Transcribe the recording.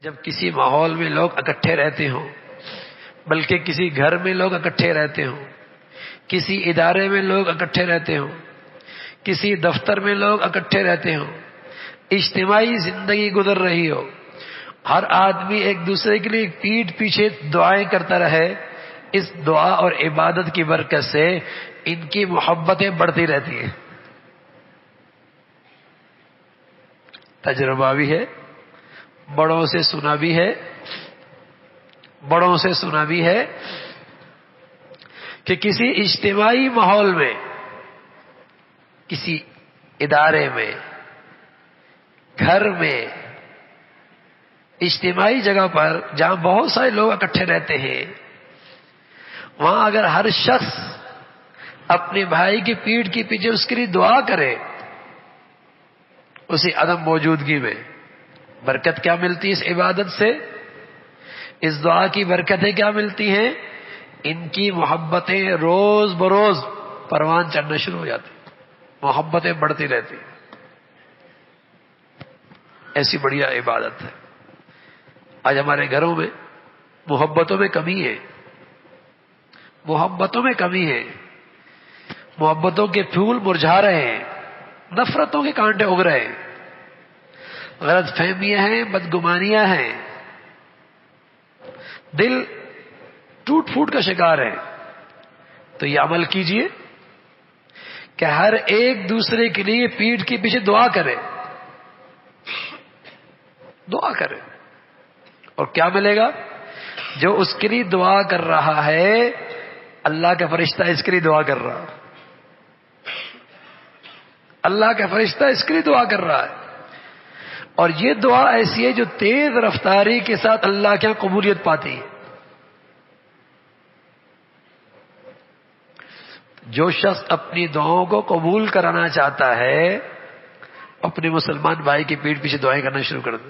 جب کسی ماحول میں لوگ اکٹھے رہتے ہوں، بلکہ کسی گھر میں لوگ اکٹھے رہتے ہوں، کسی ادارے میں لوگ اکٹھے رہتے ہوں، کسی دفتر میں لوگ اکٹھے رہتے ہوں، اجتماعی زندگی گزر رہی ہو، ہر آدمی ایک دوسرے کے لیے پیٹھ پیچھے دعائیں کرتا رہے، اس دعا اور عبادت کی برکت سے ان کی محبتیں بڑھتی رہتی ہیں۔ تجربہ بھی ہے، بڑوں سے سنا بھی ہے، بڑوں سے سنا بھی ہے کہ کسی اجتماعی ماحول میں، کسی ادارے میں، گھر میں، اجتماعی جگہ پر جہاں بہت سارے لوگ اکٹھے رہتے ہیں، وہاں اگر ہر شخص اپنے بھائی کی پیٹھ کے پیچھے اس کے لیے دعا کرے، اسی عدم موجودگی میں برکت کیا ملتی ہے اس عبادت سے؟ اس دعا کی برکتیں کیا ملتی ہیں؟ ان کی محبتیں روز بروز پروان چڑھنا شروع ہو جاتی، محبتیں بڑھتی رہتی، ایسی بڑھیا عبادت ہے۔ آج ہمارے گھروں میں محبتوں میں کمی ہے، محبتوں میں کمی ہے، محبتوں کے پھول مرجھا رہے ہیں، نفرتوں کے کانٹے اگ رہے ہیں، غلط فہمیاں ہیں، بدگمانیاں ہیں، دل ٹوٹ پھوٹ کا شکار ہے۔ تو یہ عمل کیجئے کہ ہر ایک دوسرے کے لیے پیٹھ کے پیچھے دعا کرے، دعا کرے، اور کیا ملے گا؟ جو اس کے لیے دعا کر رہا ہے، اللہ کا فرشتہ اس کے لیے دعا کر رہا ہے، اللہ کا فرشتہ اس کے لیے دعا کر رہا ہے، اور یہ دعا ایسی ہے جو تیز رفتاری کے ساتھ اللہ کے یہاں قبولیت پاتی ہے۔ جو شخص اپنی دعاؤں کو قبول کرانا چاہتا ہے، اپنے مسلمان بھائی کی پیٹھ پیچھے دعائیں کرنا شروع کر دے۔